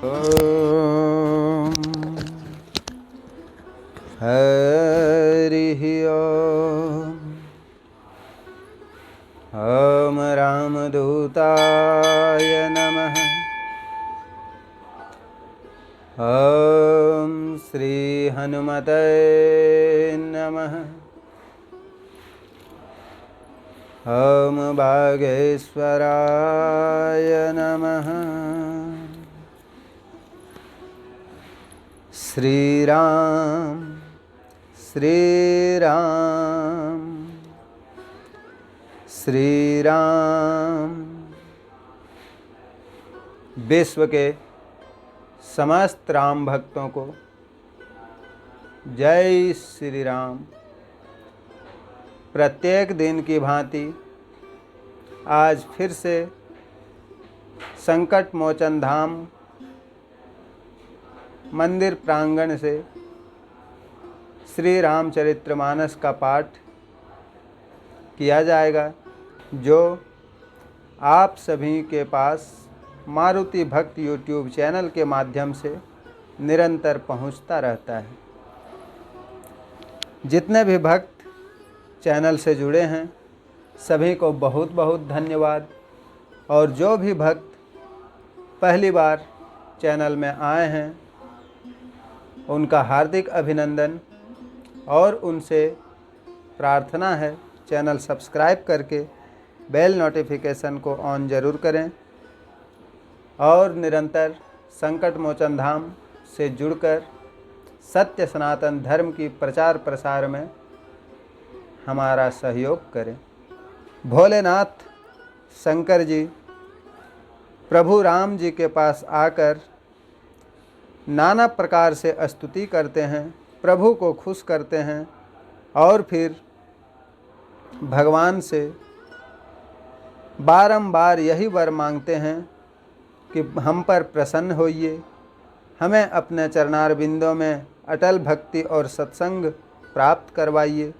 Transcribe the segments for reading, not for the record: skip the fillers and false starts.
ॐ हरिः ॐ। ॐ रामदूताय नमः। ॐ श्रीहनुमते नमः। ॐ बागेश्वराय नमः। श्रीराम श्रीराम श्रीराम। विश्व के समस्त राम भक्तों को जय श्री राम। प्रत्येक दिन की भांति आज फिर से संकट मोचन धाम मंदिर प्रांगण से श्री रामचरितमानस का पाठ किया जाएगा, जो आप सभी के पास मारुति भक्त यूट्यूब चैनल के माध्यम से निरंतर पहुंचता रहता है। जितने भी भक्त चैनल से जुड़े हैं सभी को बहुत बहुत धन्यवाद, और जो भी भक्त पहली बार चैनल में आए हैं उनका हार्दिक अभिनंदन, और उनसे प्रार्थना है चैनल सब्सक्राइब करके बेल नोटिफिकेशन को ऑन ज़रूर करें, और निरंतर संकट मोचन धाम से जुड़कर सत्य सनातन धर्म की प्रचार प्रसार में हमारा सहयोग करें। भोलेनाथ शंकर जी प्रभु राम जी के पास आकर नाना प्रकार से स्तुति करते हैं, प्रभु को खुश करते हैं, और फिर भगवान से बारंबार यही वर मांगते हैं कि हम पर प्रसन्न होइए, हमें अपने चरणार बिंदों में अटल भक्ति और सत्संग प्राप्त करवाइए।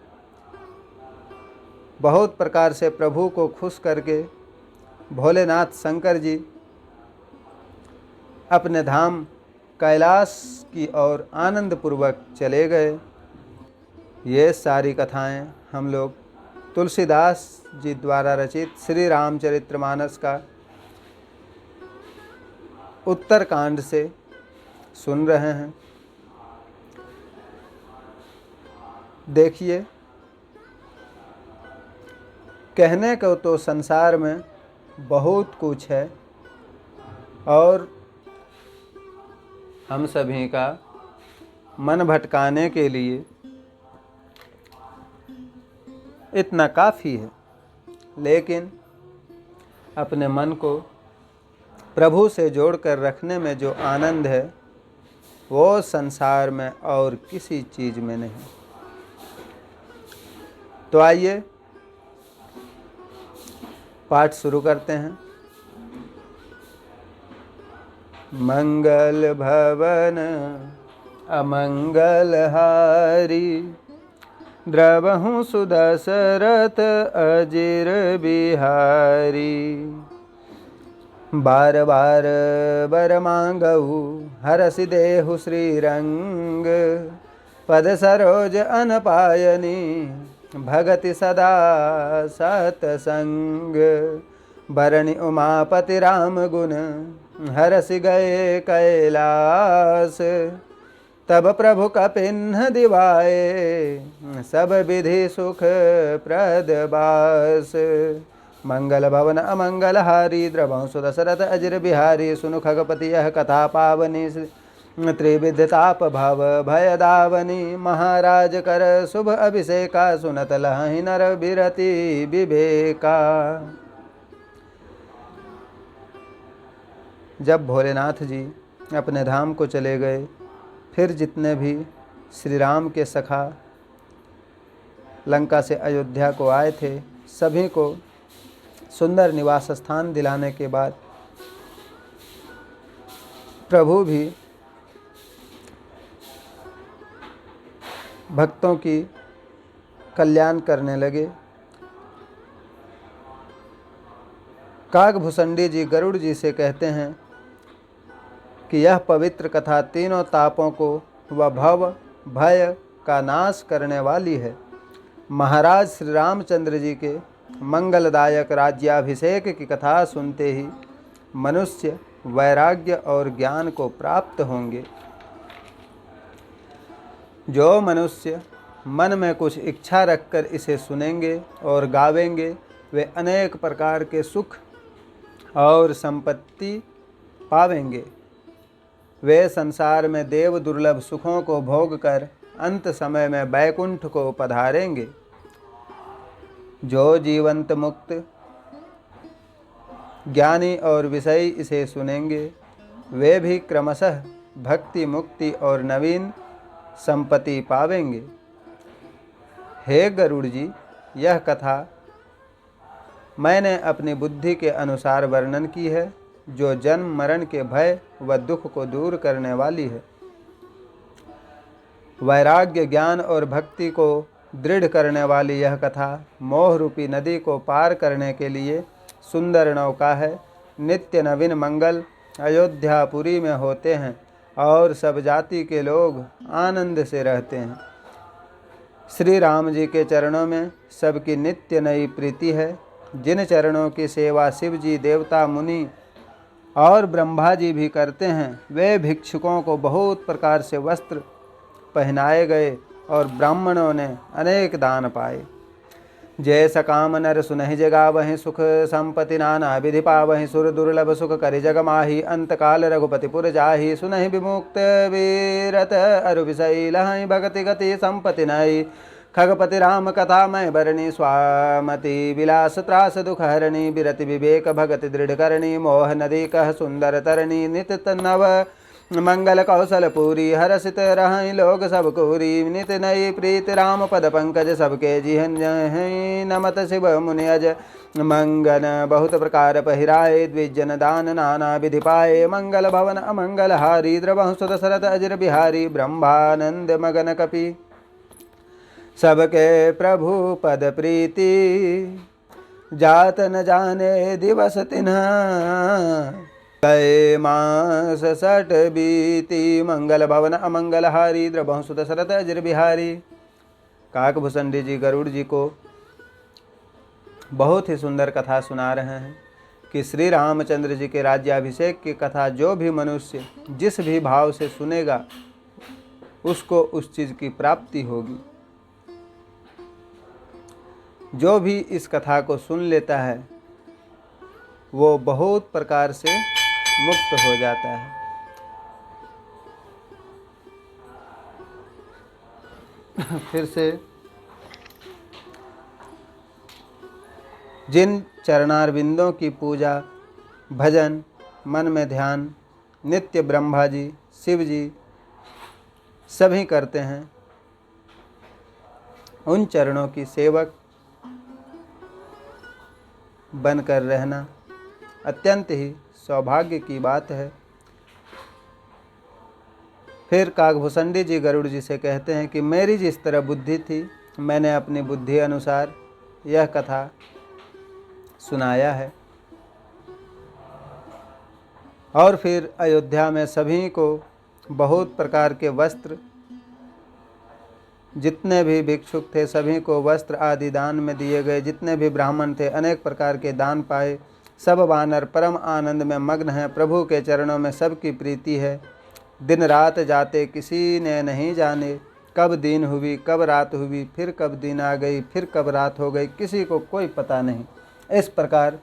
बहुत प्रकार से प्रभु को खुश करके भोलेनाथ शंकर जी अपने धाम कैलाश की ओर आनंद पूर्वक चले गए। ये सारी कथाएं हम लोग तुलसीदास जी द्वारा रचित श्री रामचरितमानस का उत्तरकांड से सुन रहे हैं। देखिए, कहने को तो संसार में बहुत कुछ है, और हम सभी का मन भटकाने के लिए इतना काफ़ी है, लेकिन अपने मन को प्रभु से जोड़कर रखने में जो आनंद है वो संसार में और किसी चीज़ में नहीं। तो आइए पाठ शुरू करते हैं। मंगल भवन अमंगल हारी, द्रवहु सुदशरथ अजिर बिहारी। बार बार बर मांगहु हरसि देहु श्रीरंग, पद सरोज अनपायनी भगति सदा सतसंग। बरनि उमापति राम गुण हरसि गए कैलास, तब प्रभु कपिन्ह दिवाए सब विधि सुख प्रदबास। मंगल भवन अमंगल हारी, द्रवहु सुदशरथ अजिर बिहारी। सुनु खगपति यह कथा पावनी, त्रिविधताप भव भय दावनी। महाराज कर शुभ अभिषेका, सुनत लहि नर बिरति विवेका। जब भोलेनाथ जी अपने धाम को चले गए, फिर जितने भी श्री राम के सखा लंका से अयोध्या को आए थे सभी को सुंदर निवास स्थान दिलाने के बाद प्रभु भी भक्तों की कल्याण करने लगे। काकभूषणी जी गरुड़ जी से कहते हैं कि यह पवित्र कथा तीनों तापों को व भव भय का नाश करने वाली है। महाराज श्री रामचंद्र जी के मंगलदायक राज्याभिषेक की कथा सुनते ही मनुष्य वैराग्य और ज्ञान को प्राप्त होंगे। जो मनुष्य मन में कुछ इच्छा रखकर इसे सुनेंगे और गावेंगे, वे अनेक प्रकार के सुख और संपत्ति पावेंगे। वे संसार में देव दुर्लभ सुखों को भोग कर अंत समय में वैकुंठ को पधारेंगे। जो जीवंत मुक्त ज्ञानी और विषयी इसे सुनेंगे, वे भी क्रमशः भक्ति मुक्ति और नवीन संपत्ति पावेंगे। हे गरुड़ जी, यह कथा मैंने अपनी बुद्धि के अनुसार वर्णन की है, जो जन्म मरण के भय व दुख को दूर करने वाली है। वैराग्य ज्ञान और भक्ति को दृढ़ करने वाली यह कथा मोह रूपी नदी को पार करने के लिए सुंदर नौका है। नित्य नवीन मंगल अयोध्यापुरी में होते हैं और सब जाति के लोग आनंद से रहते हैं। श्री राम जी के चरणों में सबकी नित्य नई प्रीति है। जिन चरणों की सेवा शिव जी, देवता, मुनि और ब्रह्मा जी भी करते हैं, वे भिक्षुकों को बहुत प्रकार से वस्त्र पहनाए गए और ब्राह्मणों ने अनेक दान पाए। जय सकाम नर सुनहि जगा वहीं सुख संपत्ति नाना विधि पावहि सुर दुर्लभ सुख करि जग माही अंत काल रघुपतिपुर जाहि सुनहि विमुक्त वीरत अरु विषयी लहहि भगति गति संपत्ति नई खगपति राम कथा मैं बरणी स्वामति विलास त्रास दुख हरणी विरति विवेक भगति दृढ़ करणी मोह नदी कह सुंदर तरणी नित नव मंगल कौशल पूरी हरसित रहहि लोग सब कोरी नित नई प्रीत राम पद पंकज सबके जिहन नमत शिव मुनि अज मंगन बहुत प्रकार पहिराए द्विजन दान नाना विधि पाए मंगल भवन अमंगल हारी द्रवहु सुत सरत अजर बिहारी ब्रह्मानंद मगन कपि सबके प्रभु पद प्रीति जात न जाने दिवस तिन्ह गए मास सठ बीती मंगल भवन अमंगल हारी द्रवहु सुत सरत अजर बिहारी। काकभूषणी जी गरुड़ जी को बहुत ही सुंदर कथा सुना रहे हैं कि श्री रामचंद्र जी के राज्याभिषेक की कथा जो भी मनुष्य जिस भी भाव से सुनेगा, उसको उस चीज़ की प्राप्ति होगी। जो भी इस कथा को सुन लेता है, वो बहुत प्रकार से मुक्त हो जाता है। फिर से जिन चरणारविंदों की पूजा भजन मन में ध्यान नित्य ब्रह्मा जी शिव जी सभी करते हैं, उन चरणों की सेवक बनकर रहना अत्यंत ही सौभाग्य की बात है। फिर काकभूषणी जी गरुड़ जी से कहते हैं कि मेरी जिस तरह बुद्धि थी, मैंने अपनी बुद्धि अनुसार यह कथा सुनाया है। और फिर अयोध्या में सभी को बहुत प्रकार के वस्त्र, जितने भी भिक्षुक थे सभी को वस्त्र आदि दान में दिए गए। जितने भी ब्राह्मण थे अनेक प्रकार के दान पाए। सब वानर परम आनंद में मग्न हैं। प्रभु के चरणों में सबकी प्रीति है। दिन रात जाते किसी ने नहीं जाने, कब दिन हुई कब रात हुई, फिर कब दिन आ गई फिर कब रात हो गई, किसी को कोई पता नहीं। इस प्रकार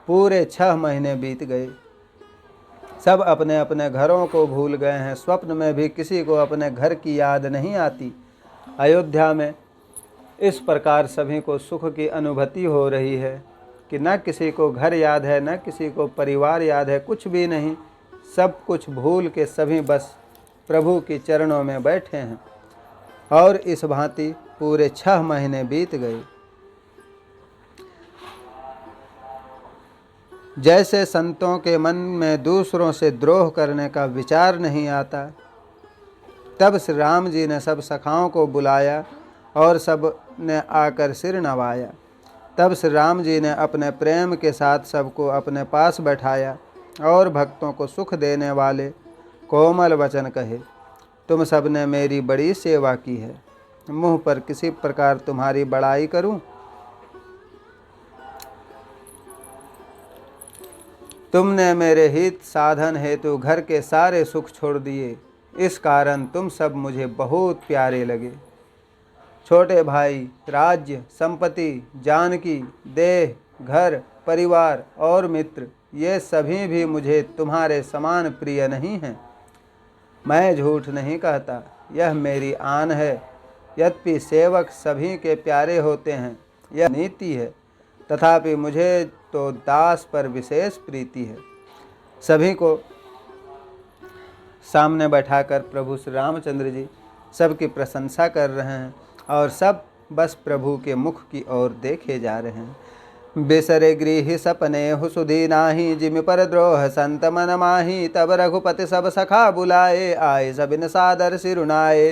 पूरे 6 महीने बीत गए। सब अपने अपने घरों को भूल गए हैं। स्वप्न में भी किसी को अपने घर की याद नहीं आती। अयोध्या में इस प्रकार सभी को सुख की अनुभूति हो रही है कि न किसी को घर याद है, न किसी को परिवार याद है, कुछ भी नहीं। सब कुछ भूल के सभी बस प्रभु के चरणों में बैठे हैं। और इस भांति पूरे 6 महीने बीत गए। जैसे संतों के मन में दूसरों से द्रोह करने का विचार नहीं आता, तब श्री राम जी ने सब सखाओं को बुलाया और सब ने आकर सिर नवाया। तब श्री राम जी ने अपने प्रेम के साथ सबको अपने पास बैठाया और भक्तों को सुख देने वाले कोमल वचन कहे। तुम सब ने मेरी बड़ी सेवा की है, मुँह पर किसी प्रकार तुम्हारी बड़ाई करूं? तुमने मेरे हित साधन हेतु घर के सारे सुख छोड़ दिए, इस कारण तुम सब मुझे बहुत प्यारे लगे। छोटे भाई, राज्य, संपत्ति, जानकी, देह, घर, परिवार और मित्र, ये सभी भी मुझे तुम्हारे समान प्रिय नहीं हैं। मैं झूठ नहीं कहता, यह मेरी आन है। यद्यपि सेवक सभी के प्यारे होते हैं, यह नीति है, तथापि मुझे तो दास पर विशेष प्रीति है। सभी को सामने बैठाकर प्रभु श्री रामचंद्र जी सबकी प्रशंसा कर रहे हैं और सब बस प्रभु के मुख की ओर देखे जा रहे हैं। बिसरे गृह सपने हुसुधी नाही, जिमि पर द्रोह संत मन माही। तब रघुपति सब सखा बुलाए, आए सबिन सादर सिरुनाए।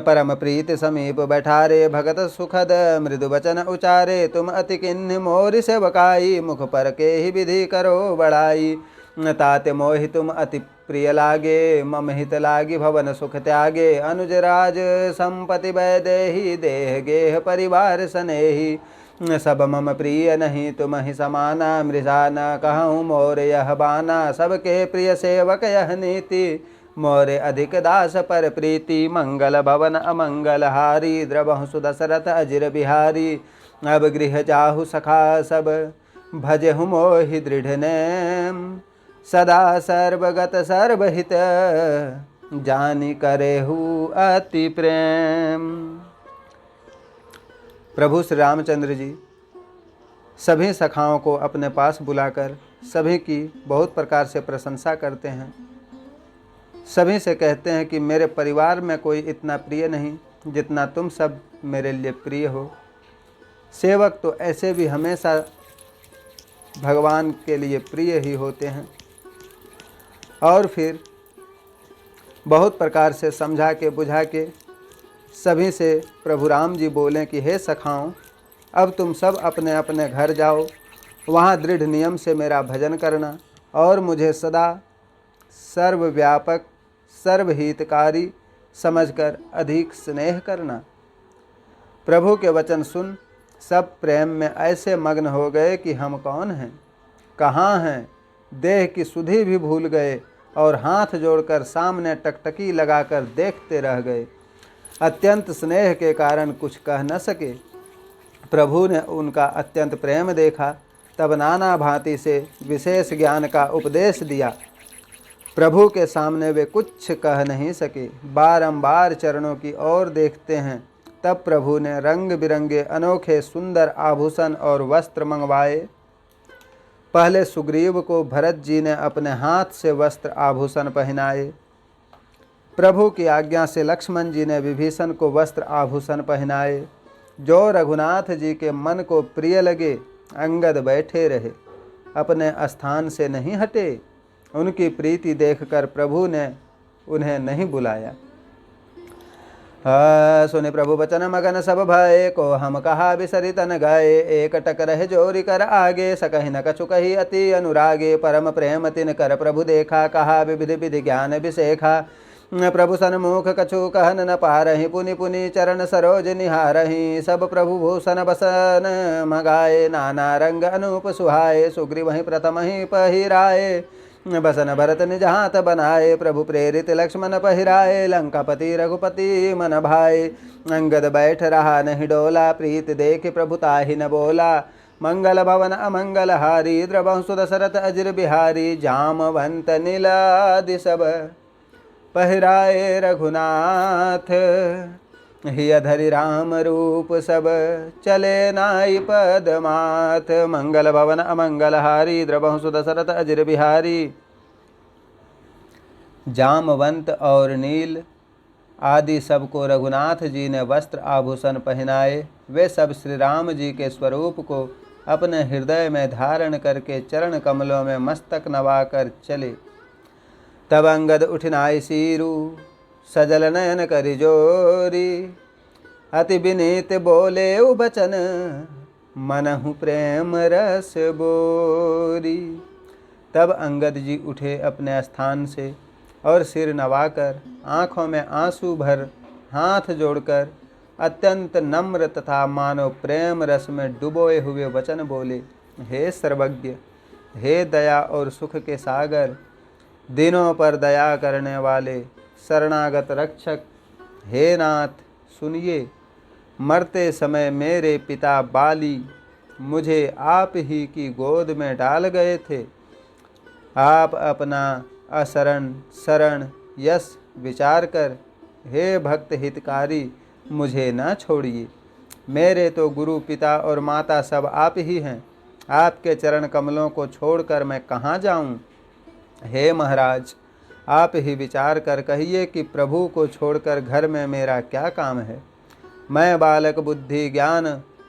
परम प्रीत समीप बैठारे, भगत सुखद मृदु वचन उचारे। तुम अति किन्हि मोरि सेवकाई, मुख पर के ही विधि करो बड़ाई। ताते मोहि तुम अति प्रिय लागे, मम हित लागी भवन सुख त्यागे। अनुज राज संपत्ति वैदेही, देह गेह परिवार स्नेही। सब मम प्रिय नहीं तुम ही समाना, मृषा न कहूँ मोर यह बाना। सबके प्रिय सेवक यह नीति, मोरे अधिक दास पर प्रीति। मंगल भवन अमंगल हारी, द्रवहु सुदशरथ अजिर बिहारी। अब गृह जाहु सखा सब, भजहु मोहि दृढ़ नेम। सदा सर्वगत सर्वहित, जानि करेहु अति प्रेम। प्रभु श्री रामचंद्र जी सभी सखाओं को अपने पास बुलाकर सभी की बहुत प्रकार से प्रशंसा करते हैं। सभी से कहते हैं कि मेरे परिवार में कोई इतना प्रिय नहीं जितना तुम सब मेरे लिए प्रिय हो। सेवक तो ऐसे भी हमेशा भगवान के लिए प्रिय ही होते हैं। और फिर बहुत प्रकार से समझा के बुझा के सभी से प्रभु राम जी बोलें कि हे सखाओं, अब तुम सब अपने अपने घर जाओ, वहाँ दृढ़ नियम से मेरा भजन करना और मुझे सदा सर्वव्यापक सर्वहितकारी समझकर अधिक स्नेह करना। प्रभु के वचन सुन सब प्रेम में ऐसे मग्न हो गए कि हम कौन हैं, कहाँ हैं, देह की सुधि भी भूल गए और हाथ जोड़कर सामने टकटकी लगाकर देखते रह गए। अत्यंत स्नेह के कारण कुछ कह न सके। प्रभु ने उनका अत्यंत प्रेम देखा, तब नाना भांति से विशेष ज्ञान का उपदेश दिया। प्रभु के सामने वे कुछ कह नहीं सके, बारंबार चरणों की ओर देखते हैं। तब प्रभु ने रंग बिरंगे अनोखे सुंदर आभूषण और वस्त्र मंगवाए। पहले सुग्रीव को भरत जी ने अपने हाथ से वस्त्र आभूषण पहनाए। प्रभु की आज्ञा से लक्ष्मण जी ने विभीषण को वस्त्र आभूषण पहनाए। जो रघुनाथ जी के मन को प्रिय लगे, अंगद बैठे रहे, अपने स्थान से नहीं हटे। उनकी प्रीति देखकर प्रभु ने उन्हें नहीं बुलाया। सुनि प्रभु वचन मगन सब भय, को हम कहा बिसरि तन गए। एक टक रह जोरी कर आगे, सकहि न कछु कही अति अनुरागे। परम प्रेम तिन कर प्रभु देखा, कहा विविध विधि ज्ञान विशेखा। प्रभु सन्मुख कछु कहन न पारहि, पुनि पुनि चरण सरोज निहारहि। सब प्रभु भूषण बसन मगाए, नाना रंग अनूप सुहाए। सुग्रीव ही प्रथम ही पहिराए, बसन भरत निज हाथ बनाए। प्रभु प्रेरित लक्ष्मण पहिराए, लंकापति रघुपति मन भाए। अंगद बैठ रहा नहीं डोला, प्रीत देख प्रभु ताहि न बोला। मंगल भवन अमंगल हारी, द्रवहु सुदशरथ अजिर बिहारी। जामवंत नीलादि सब पहिराए रघुनाथ, हिय धरि राम रूप सब चले नाई पदमाथ। मंगल भवन अमंगल हारी, द्रवहु सुदशरथ अजिर बिहारी। जामवंत और नील आदि सबको रघुनाथ जी ने वस्त्र आभूषण पहनाए। वे सब श्री राम जी के स्वरूप को अपने हृदय में धारण करके चरण कमलों में मस्तक नवाकर चले। तब अंगद उठनाई सीरू, सजल नयन करि जोरी। अति विनीत बोले बचन, मनहु प्रेम रस बोरी। तब अंगद जी उठे अपने स्थान से और सिर नवाकर आँखों में आंसू भर हाथ जोड़कर अत्यंत नम्र तथा मानव प्रेम रस में डुबोए हुए वचन बोले, हे सर्वज्ञ, हे दया और सुख के सागर, दिनों पर दया करने वाले शरणागत रक्षक, हे नाथ सुनिए। मरते समय मेरे पिता बाली मुझे आप ही की गोद में डाल गए थे। आप अपना असरण शरण यश विचार कर हे भक्त हितकारी मुझे न छोड़िए। मेरे तो गुरु पिता और माता सब आप ही हैं। आपके चरण कमलों को छोड़कर मैं कहाँ जाऊँ। हे महाराज, आप ही विचार कर कहिए कि प्रभु को छोड़कर घर में मेरा क्या काम है। मैं बालक बुद्धि ज्ञान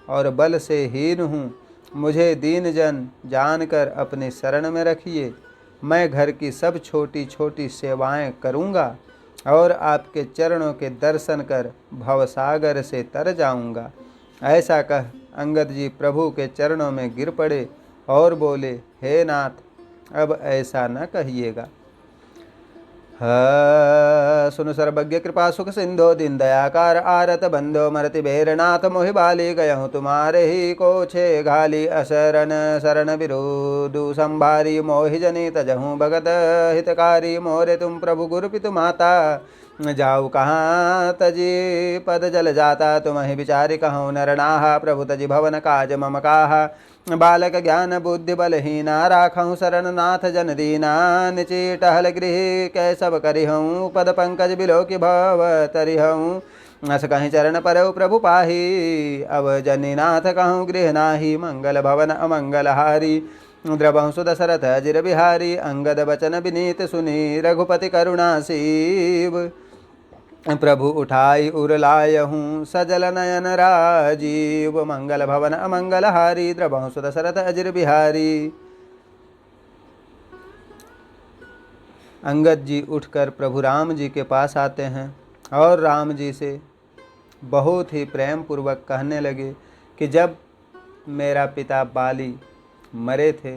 और बल से हीन हूँ। मुझे दीन जन जानकर अपनी शरण में रखिए। मैं घर की सब छोटी छोटी सेवाएं करूँगा और आपके चरणों के दर्शन कर भवसागर से तर जाऊँगा। ऐसा कह अंगद जी प्रभु के चरणों में गिर पड़े और बोले, हे नाथ, अब ऐसा न कहिएगा। सुन सर्वज्ञ कृपा सुख सिंधो दीन दयाकार आरत बंधो मरति बेरनाथ मोहि बाली गयहूँ तुम्हारे ही कोछे घाली असरण शरण विरोधु संभारी मोहि जनी तजहूँ भगत हितकारी मोरे तुम प्रभु गुरु पितु माता जाऊ कहाँ तजी पद जल जाता तुम्हि विचारि कहूँ नरनाहा प्रभु तजि भवन काज मम काहा बालक ज्ञान बुद्धि बलहीना राखऊँ शरण नाथ जन दीना निचि टहल गृह कैसब करिहऊँ पद पंकज बिलो की भव तरिहऊँ अस कहीं चरण परौ प्रभु पाही अब जनीनाथ कहूँ गृह नाही मंगल भवन अमंगल हारी द्रवहु सुदशरथ अजिर बिहारी अंगद बचन विनीत सुनी रघुपति करुणा सीव प्रभु उठाई उर लायहूँ सजल नयन राजीव मंगल भवन अमंगल हारी द्रवहु सुदशरथ अजिर बिहारी। अंगद जी उठकर प्रभु राम जी के पास आते हैं और राम जी से बहुत ही प्रेम पूर्वक कहने लगे कि जब मेरा पिता बाली मरे थे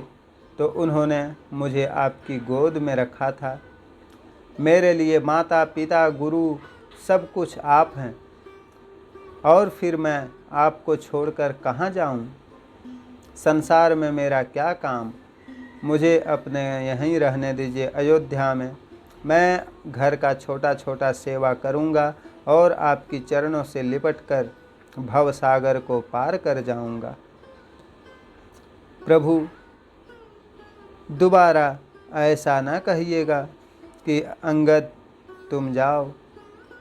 तो उन्होंने मुझे आपकी गोद में रखा था। मेरे लिए माता पिता गुरु सब कुछ आप हैं और फिर मैं आपको छोड़कर कहाँ जाऊँ। संसार में मेरा क्या काम। मुझे अपने यहीं रहने दीजिए अयोध्या में। मैं घर का छोटा छोटा सेवा करूँगा और आपकी चरणों से लिपटकर भवसागर को पार कर जाऊँगा। प्रभु दोबारा ऐसा न कहिएगा कि अंगद तुम जाओ,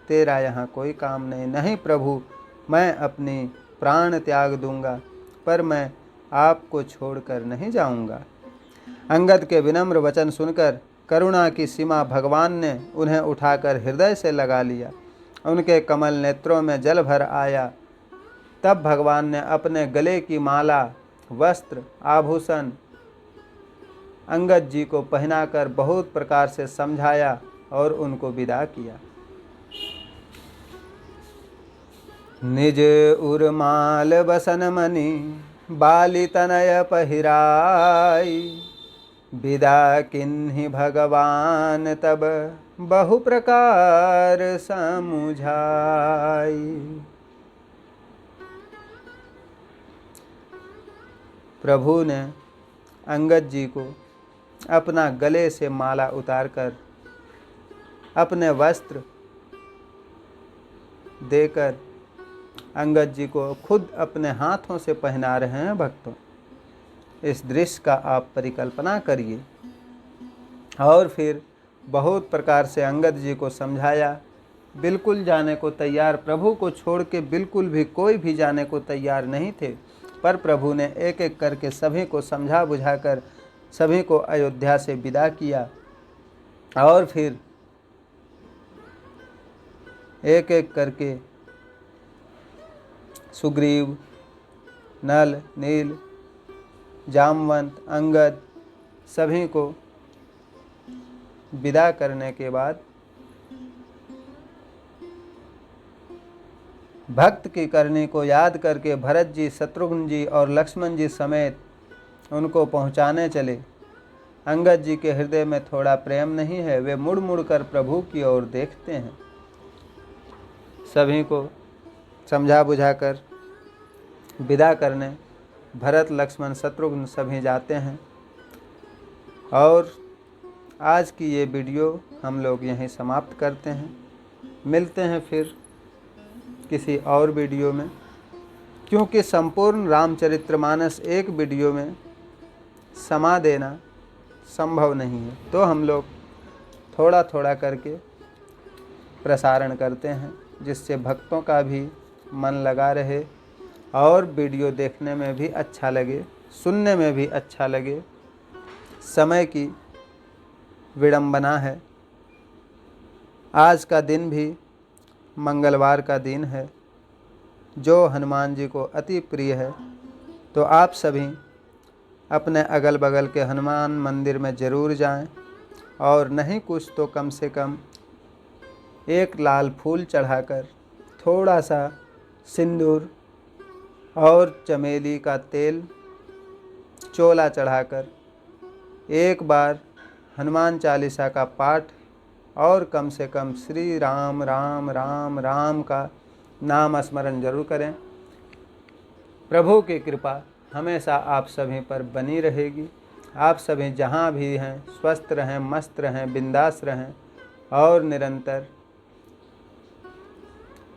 तेरा यहाँ कोई काम नहीं। नहीं प्रभु, मैं अपनी प्राण त्याग दूंगा पर मैं आपको छोड़कर नहीं जाऊंगा। अंगद के विनम्र वचन सुनकर करुणा की सीमा भगवान ने उन्हें उठाकर हृदय से लगा लिया। उनके कमल नेत्रों में जल भर आया। तब भगवान ने अपने गले की माला वस्त्र आभूषण अंगद जी को पहनाकर बहुत प्रकार से समझाया और उनको विदा किया। निज उर्माल बसन मणि बाली तनय पहिराई विदा किन्हि भगवान तब बहु प्रकार समुझाई। प्रभु ने अंगद जी को अपना गले से माला उतारकर अपने वस्त्र देकर अंगद जी को खुद अपने हाथों से पहना रहे हैं। भक्तों, इस दृश्य का आप परिकल्पना करिए। और फिर बहुत प्रकार से अंगद जी को समझाया। बिल्कुल जाने को तैयार, प्रभु को छोड़ के बिल्कुल भी कोई भी जाने को तैयार नहीं थे, पर प्रभु ने एक एक करके सभी को समझा बुझाकर सभी को अयोध्या से विदा किया। और फिर एक एक करके सुग्रीव, नल, नील, जामवंत, अंगद सभी को विदा करने के बाद भक्त की करनी को याद करके भरत जी, शत्रुघ्न जी और लक्ष्मण जी समेत उनको पहुंचाने चले। अंगद जी के हृदय में थोड़ा प्रेम नहीं है, वे मुड़ मुड़ कर प्रभु की ओर देखते हैं। सभी को समझा बुझाकर विदा करने भरत लक्ष्मण शत्रुघ्न सभी जाते हैं। और आज की ये वीडियो हम लोग यहीं समाप्त करते हैं। मिलते हैं फिर किसी और वीडियो में, क्योंकि संपूर्ण रामचरितमानस एक वीडियो में समा देना संभव नहीं है, तो हम लोग थोड़ा थोड़ा करके प्रसारण करते हैं, जिससे भक्तों का भी मन लगा रहे और वीडियो देखने में भी अच्छा लगे, सुनने में भी अच्छा लगे। समय की विडंबना है। आज का दिन भी मंगलवार का दिन है, जो हनुमान जी को अति प्रिय है। तो आप सभी अपने अगल बगल के हनुमान मंदिर में ज़रूर जाएं, और नहीं कुछ तो कम से कम एक लाल फूल चढ़ाकर, थोड़ा सा सिंदूर और चमेली का तेल चोला चढ़ाकर एक बार हनुमान चालीसा का पाठ और कम से कम श्री राम राम राम राम का नाम स्मरण जरूर करें। प्रभु की कृपा हमेशा आप सभी पर बनी रहेगी। आप सभी जहाँ भी हैं स्वस्थ रहें, मस्त रहें, बिंदास रहें और निरंतर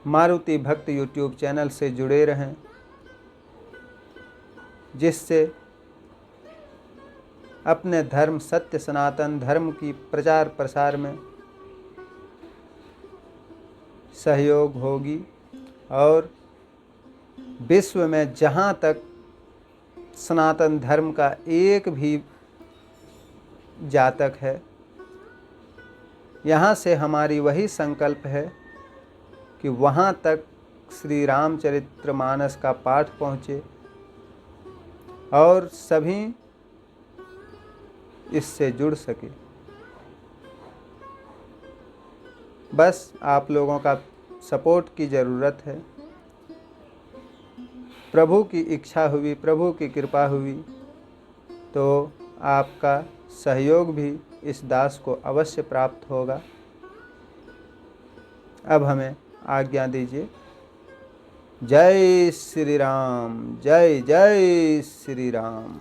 मारुति भक्त यूट्यूब चैनल से जुड़े रहें, जिससे अपने धर्म सत्य सनातन धर्म की प्रचार प्रसार में सहयोग होगी। और विश्व में जहाँ तक सनातन धर्म का एक भी जातक है, यहाँ से हमारी वही संकल्प है कि वहाँ तक श्री रामचरितमानस का पाठ पहुँचे और सभी इससे जुड़ सके। बस आप लोगों का सपोर्ट की ज़रूरत है। प्रभु की इच्छा हुई, प्रभु की कृपा हुई तो आपका सहयोग भी इस दास को अवश्य प्राप्त होगा। अब हमें आज्ञा दीजिए। जय श्री राम, जय जय श्री राम।